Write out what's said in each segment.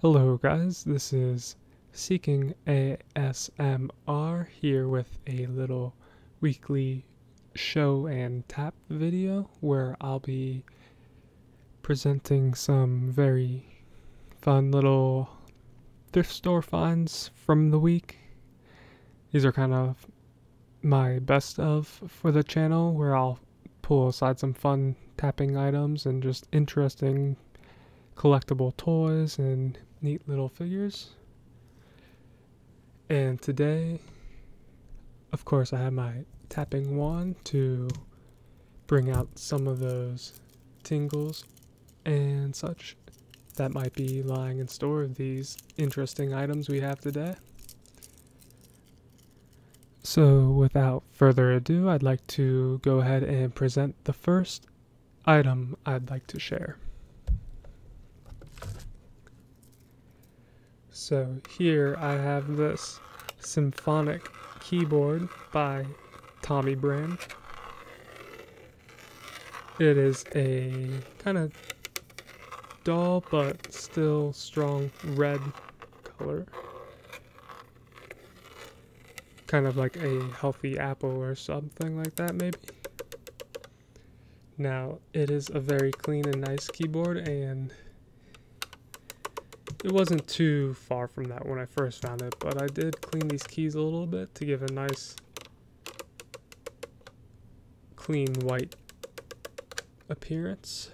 Hello guys, this is Seeking ASMR here with a little weekly show and tap video where I'll be presenting some very fun little thrift store finds from the week. These are kind of my best of for the channel where I'll pull aside some fun tapping items and just interesting collectible toys and neat little figures. And today, of course, I have my tapping wand to bring out some of those tingles and such that might be lying in store of these interesting items we have today. So without further ado, I'd like to go ahead and present the first item I'd like to share. So here I have this symphonic keyboard by Tommy brand. It is a kind of dull but still strong red color. Kind of like a healthy apple or something like that maybe. Now it is a very clean and nice keyboard, and it wasn't too far from that when I first found it, but I did clean these keys a little bit to give a nice clean white appearance.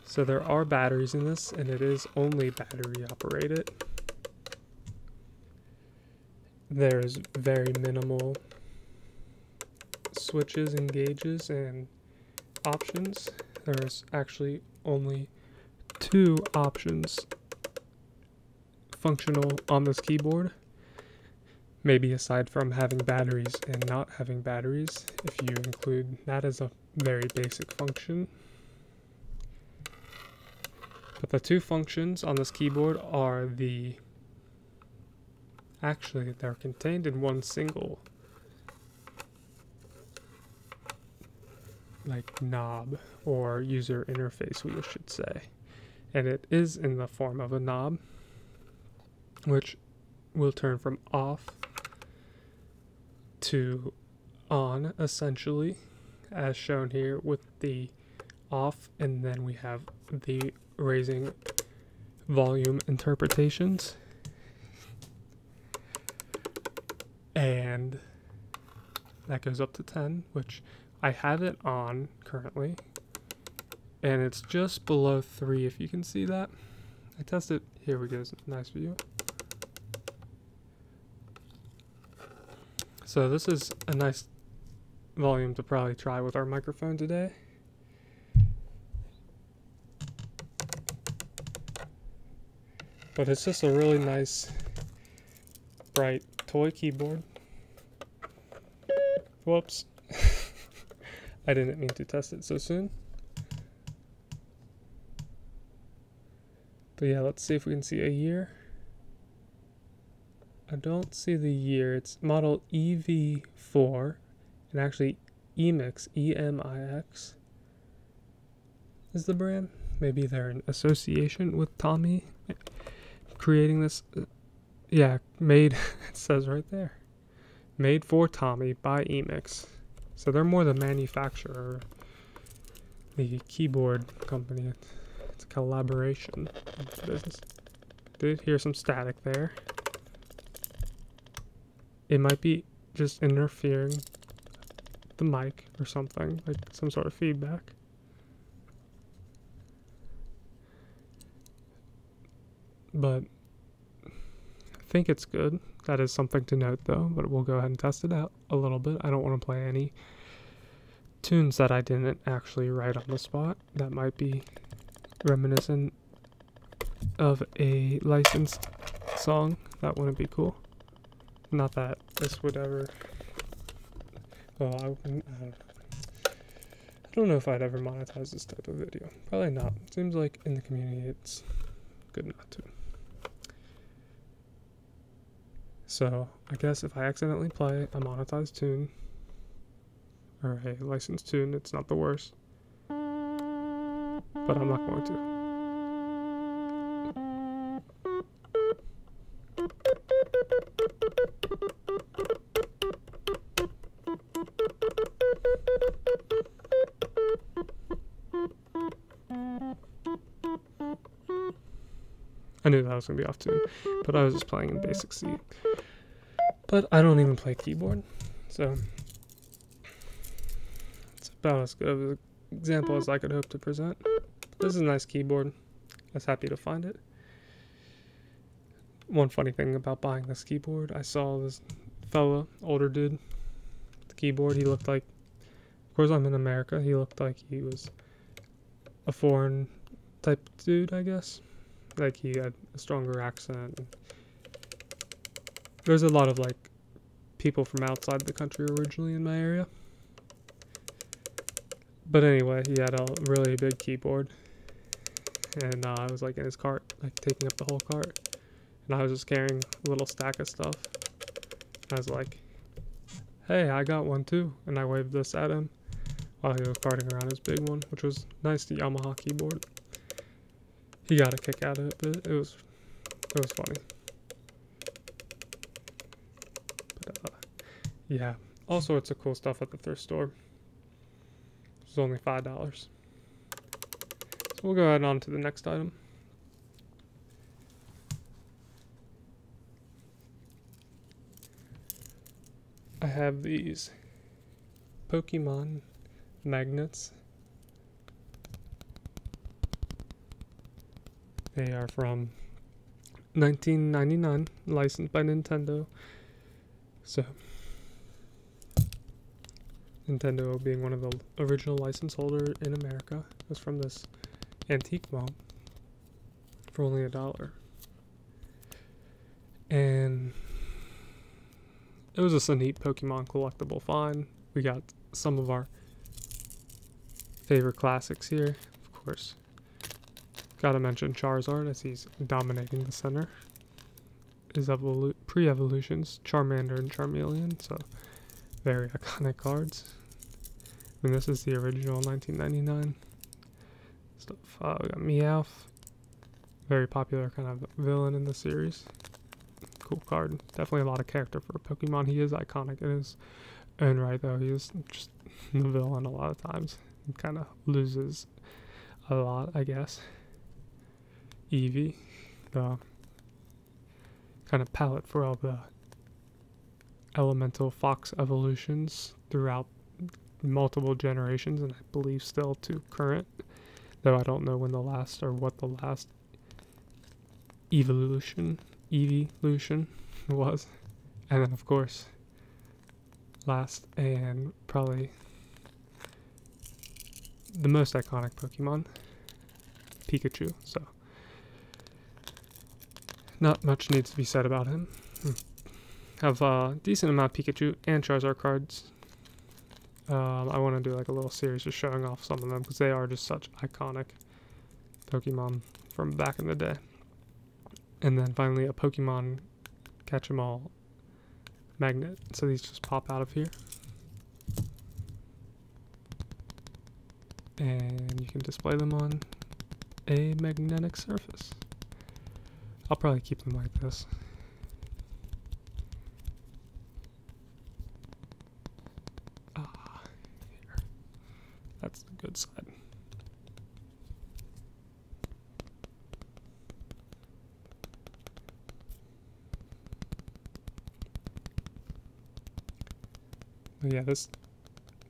So there are batteries in this, and it is only battery operated. There's very minimal switches and gauges and options. There's actually only 2 options functional on this keyboard, maybe aside from having batteries and not having batteries, if you include that as a very basic function. But the 2 functions on this keyboard are actually they're contained in one single knob or user interface, we should say. And it is in the form of a knob, which will turn from off to on, essentially, as shown here with the off, and then we have the raising volume interpretations. And that goes up to 10, which I have it on currently, and it's just below 3, if you can see that. I tested, here we go, nice view. So this is a nice volume to probably try with our microphone today. But it's just a really nice, bright toy keyboard. Whoops. I didn't mean to test it so soon. But yeah, let's see if we can see a year. I don't see the year. It's model EV4, and actually Emix, E-M-I-X, is the brand. Maybe they're in association with Tommy creating this. Yeah, made, it says right there. Made for Tommy by Emix. So they're more the manufacturer, the keyboard company. It's a collaboration business. Did hear some static there. It might be just interfering the mic or something, like some sort of feedback. But I think it's good. That is something to note though, but we'll go ahead and test it out a little bit. I don't want to play any tunes that I didn't actually write on the spot. That might be reminiscent of a licensed song. That wouldn't be cool. Not that this would ever... Well, I don't know if I'd ever monetize this type of video. Probably not. Seems like in the community it's good not to. So, I guess if I accidentally play a monetized tune, or a licensed tune, it's not the worst. But I'm not going to. I knew that was going to be off tune, but I was just playing in basic C. But I don't even play keyboard, so it's about as good of an example as I could hope to present. This is a nice keyboard. I was happy to find it. One funny thing about buying this keyboard, I saw this fella, older dude, the keyboard. He looked like, of course I'm in America, he looked like he was a foreign type dude, I guess. Like he had a stronger accent. There's a lot of like people from outside the country originally in my area. But anyway, he had a really big keyboard. And I was like in his cart, like taking up the whole cart. And I was just carrying a little stack of stuff. I was like, hey, I got one too. And I waved this at him while he was carting around his big one, which was nice, the Yamaha keyboard. He got a kick out of it, but it was funny. But yeah, all sorts of cool stuff at the thrift store. It was only $5. So we'll go ahead on to the next item. I have these Pokemon magnets. They are from 1999, licensed by Nintendo. So, Nintendo being one of the original license holders in America, was from this antique mall for only $1. And it was just a neat Pokemon collectible find. We got some of our favorite classics here, of course. Gotta mention Charizard as he's dominating the center. His pre-evolutions, Charmander and Charmeleon, so very iconic cards. I mean, this is the original 1999 stuff. We got Meowth, very popular kind of villain in the series. Cool card. Definitely a lot of character for a Pokemon. He is iconic in his own right, though. He is just the villain a lot of times. He kind of loses a lot, I guess. Eevee, the kind of palette for all the elemental fox evolutions throughout multiple generations, and I believe still to current, though I don't know when the last or what the last evolution was. And then of course last and probably the most iconic Pokemon, Pikachu. So not much needs to be said about him. Have a decent amount of Pikachu and Charizard cards. I want to do like a little series just showing off some of them because they are just such iconic Pokemon from back in the day. And then finally a Pokemon Catch-em-all magnet. So these just pop out of here. And you can display them on a magnetic surface. I'll probably keep them like this. Here. That's the good side. But yeah, this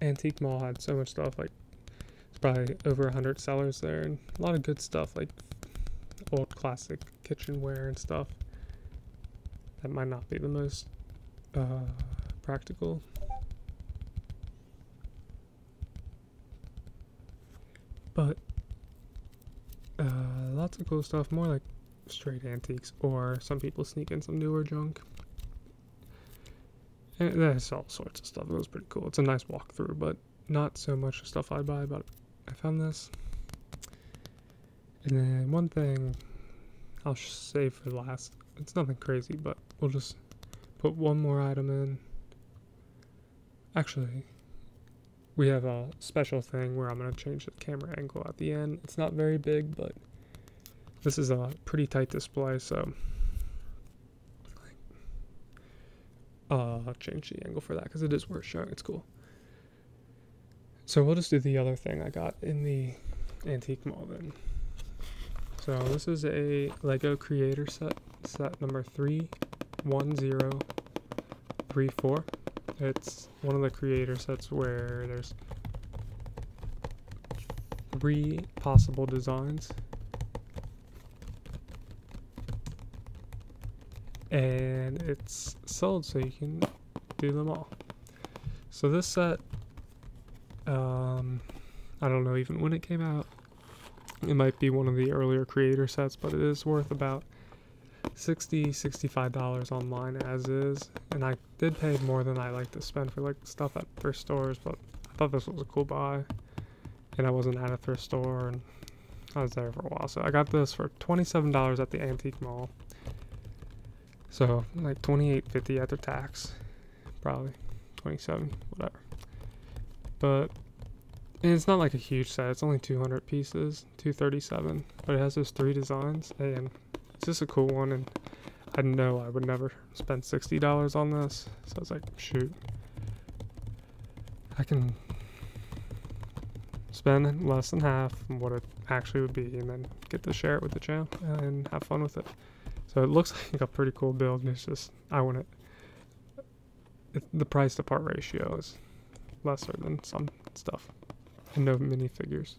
antique mall had so much stuff. Like, it's probably over 100 sellers there, and a lot of good stuff, like old classic kitchenware and stuff that might not be the most practical. But lots of cool stuff, more like straight antiques, or some people sneak in some newer junk. And there's all sorts of stuff. It was pretty cool. It's a nice walkthrough, but not so much stuff I'd buy, but I found this. And then one thing I'll save for last. It's nothing crazy, but we'll just put one more item in. Actually, we have a special thing where I'm going to change the camera angle at the end. It's not very big, but this is a pretty tight display, so I'll change the angle for that because it is worth showing. It's cool. So we'll just do the other thing I got in the antique mall then. So this is a Lego creator set number 31034. It's one of the creator sets where there's 3 possible designs, and it's sold so you can do them all. So this set, I don't know even when it came out. It might be one of the earlier creator sets, but it is worth about $65 online as is. And I did pay more than I like to spend for like stuff at thrift stores, but I thought this was a cool buy. And I wasn't at a thrift store, and I was there for a while. So I got this for $27 at the antique mall. So like $28.50 after tax, probably $27, whatever. But and it's not like a huge set. It's only 200 pieces, 237. But it has those 3 designs, and it's just a cool one. And I know I would never spend $60 on this, so I was like, shoot, I can spend less than half of what it actually would be, and then get to share it with the channel and have fun with it. So it looks like a pretty cool build. It's just I want the price to part ratio is lesser than some stuff, and no minifigures.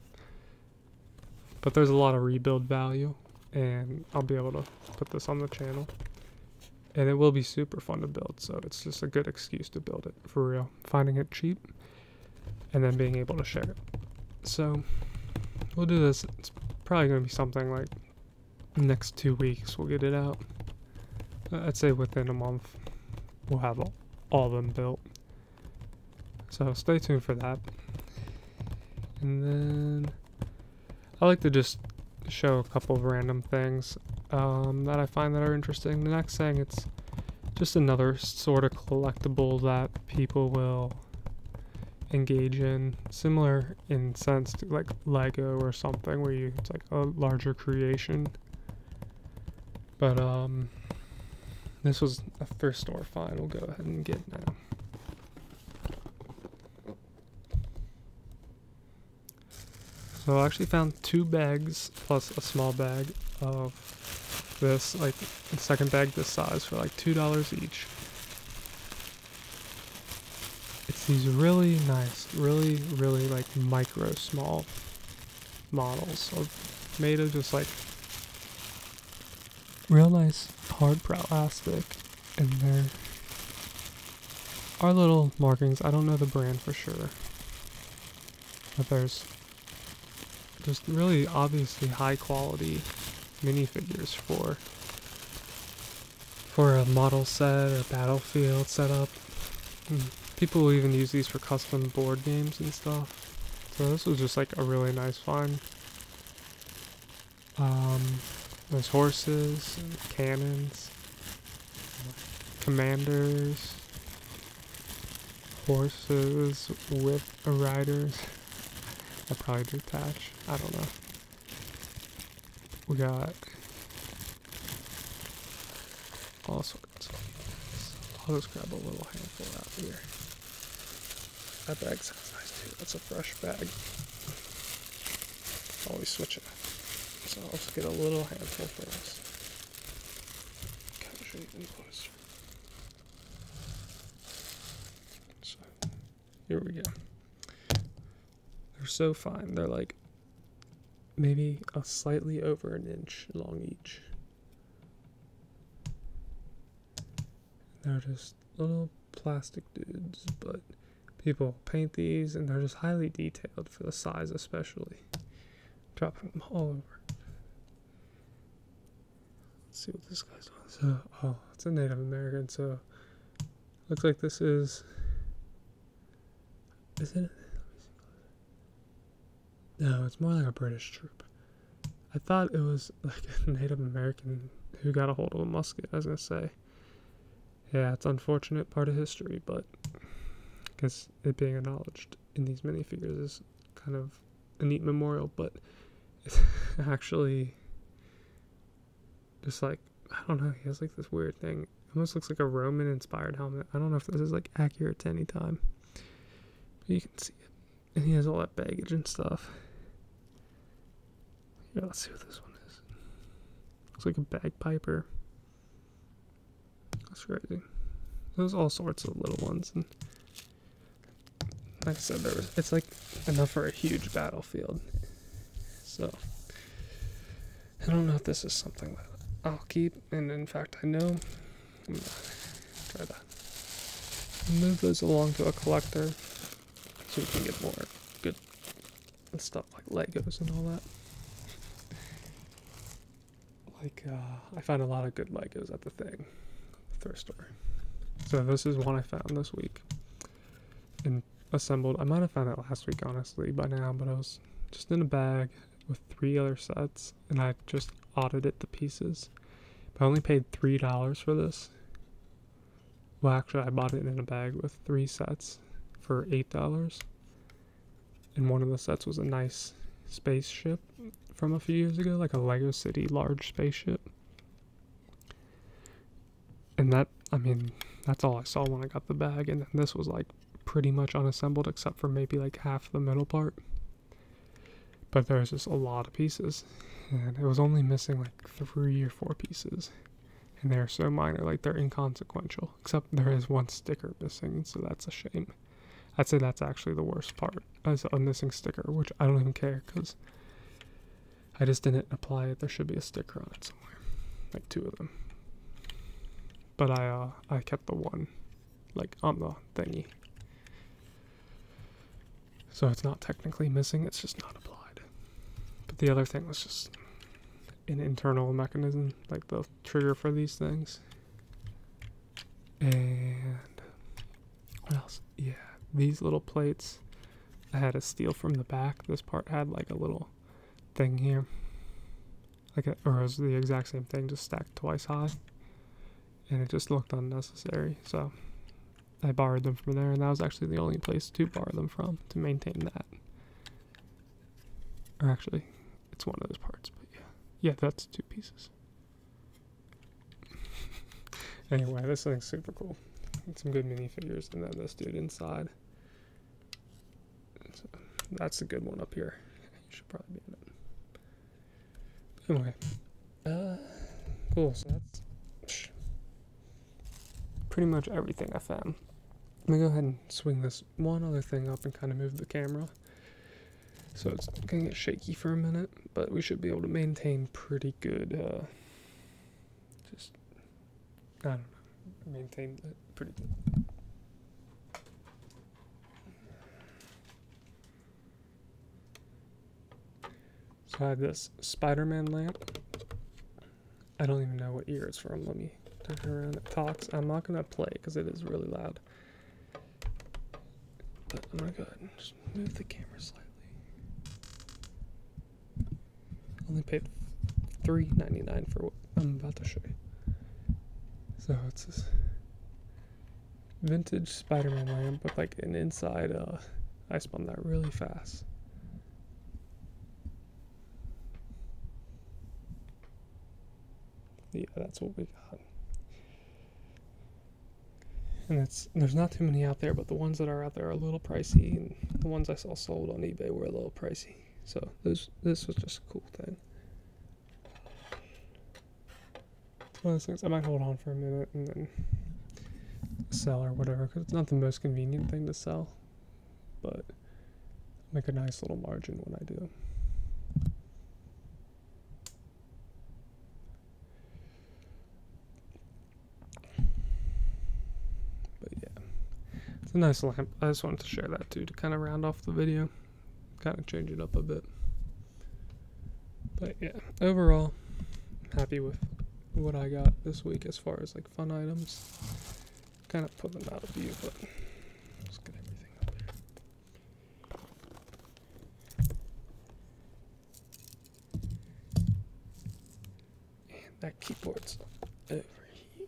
But there's a lot of rebuild value, and I'll be able to put this on the channel, and it will be super fun to build. So it's just a good excuse to build it for real. Finding it cheap, and then being able to share it. So we'll do this. It's probably going to be something like next 2 weeks we'll get it out. I'd say within a month we'll have all of them built. So stay tuned for that. And then I like to just show a couple of random things that I find that are interesting. The next thing, it's just another sort of collectible that people will engage in, similar in sense to like Lego or something, where it's like a larger creation. But this was a thrift store find. We'll go ahead and get it now. So I actually found 2 bags plus a small bag of this, like the second bag this size, for like $2 each. It's these really nice, really like micro small models, so made of just like real nice hard plastic, and there are little markings. I don't know the brand for sure, but there's just really obviously high quality minifigures for a model set or battlefield setup. People will even use these for custom board games and stuff. So this was just like a really nice find. There's horses, and cannons, commanders, horses with riders. I'll probably detach. I don't know. We got all sorts. I'll just grab a little handful out here. That bag sounds nice too. That's a fresh bag. Always switch it up. So I'll just get a little handful for us. Kind of show you in close. So here we go. They're so fine. They're like maybe a slightly over an inch long each. They're just little plastic dudes, but people paint these, and they're just highly detailed for the size, especially. Dropping them all over. Let's see what this guy's on. So, oh, it's a Native American, so looks like this is it? No, it's more like a British troop. I thought it was like a Native American who got a hold of a musket, I was gonna say. Yeah, it's unfortunate part of history, but I guess it being acknowledged in these minifigures is kind of a neat memorial. But it's actually just like, I don't know, he has like this weird thing. It almost looks like a Roman inspired helmet. I don't know if this is like accurate to any time, but you can see it. And he has all that baggage and stuff. Here, let's see what this one is. Looks like a bagpiper. That's crazy. There's all sorts of little ones, and like I said, it's like enough for a huge battlefield. So I don't know if this is something that I'll keep, and in fact I know I'm gonna try to move those along to a collector so we can get more good stuff like Legos and all that. Like I found a lot of good Legos at the thrift store. So this is one I found this week and assembled. I might have found it last week honestly by now, but I was just in a bag with 3 other sets, and I just audited the pieces. But I only paid $3 for this. Well, actually, I bought it in a bag with 3 sets for $8. And one of the sets was a nice spaceship from a few years ago, like a Lego City large spaceship. And that, I mean, that's all I saw when I got the bag. And then this was like pretty much unassembled except for maybe like half the middle part. But there's just a lot of pieces, and it was only missing like 3 or 4 pieces, and they're so minor, like they're inconsequential, except there is one sticker missing, so that's a shame. I'd say that's actually the worst part, is a missing sticker, which I don't even care, because I just didn't apply it. There should be a sticker on it somewhere, like 2 of them. But I kept the one, like on the thingy. So it's not technically missing, it's just not applied. But the other thing was just an internal mechanism, like the trigger for these things. And what else? Yeah, these little plates I had to steal from the back. This part had like a little thing here, or it was the exact same thing, just stacked twice high, and it just looked unnecessary. So I borrowed them from there, and that was actually the only place to borrow them from to maintain that. Or actually, it's one of those parts, but yeah. Yeah, that's 2 pieces. Anyway, this thing's super cool. Some good minifigures, and then this dude inside. So that's a good one up here. You should probably be in it. Anyway, cool. So that's pretty much everything I found. Let me go ahead and swing this one other thing up and kind of move the camera. So it's gonna get shaky for a minute, but we should be able to maintain pretty good, I don't know, maintain it pretty good. So I have this Spider-Man lamp. I don't even know what year it's from. Let me turn it around. It talks. I'm not gonna play because it is really loud. But I'm gonna go ahead and just move the camera slightly. Only paid $3.99 for what I'm about to show you. So it's this vintage Spider-Man lamp with like an inside, I spun that really fast. Yeah, that's what we got. And there's not too many out there, but the ones that are out there are a little pricey, and the ones I saw sold on eBay were a little pricey. So this was just a cool thing. It's one of those things I might hold on for a minute and then sell or whatever, because it's not the most convenient thing to sell, but make a nice little margin when I do. A nice lamp. I just wanted to share that too, to kind of round off the video, kind of change it up a bit. But yeah, overall, happy with what I got this week as far as like fun items. Kind of put them out of view, but let's get everything up there. And that keyboard's over here.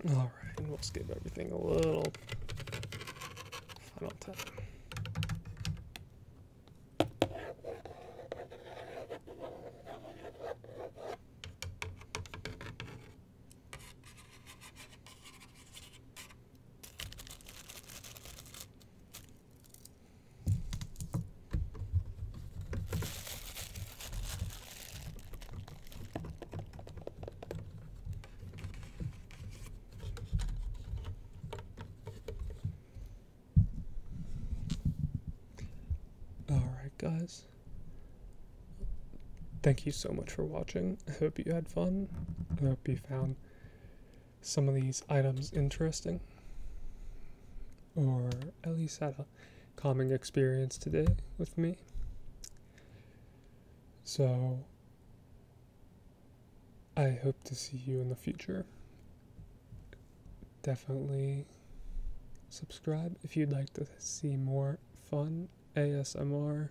Alright, and let's give everything a little final tap. guys, thank you so much for watching. I hope you had fun. I hope you found some of these items interesting, or at least had a calming experience today with me. So I hope to see you in the future. Definitely subscribe if you'd like to see more fun ASMR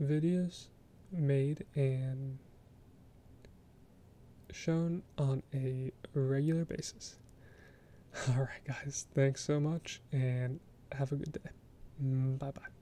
videos made and shown on a regular basis. Alright guys, thanks so much and have a good day. Bye bye.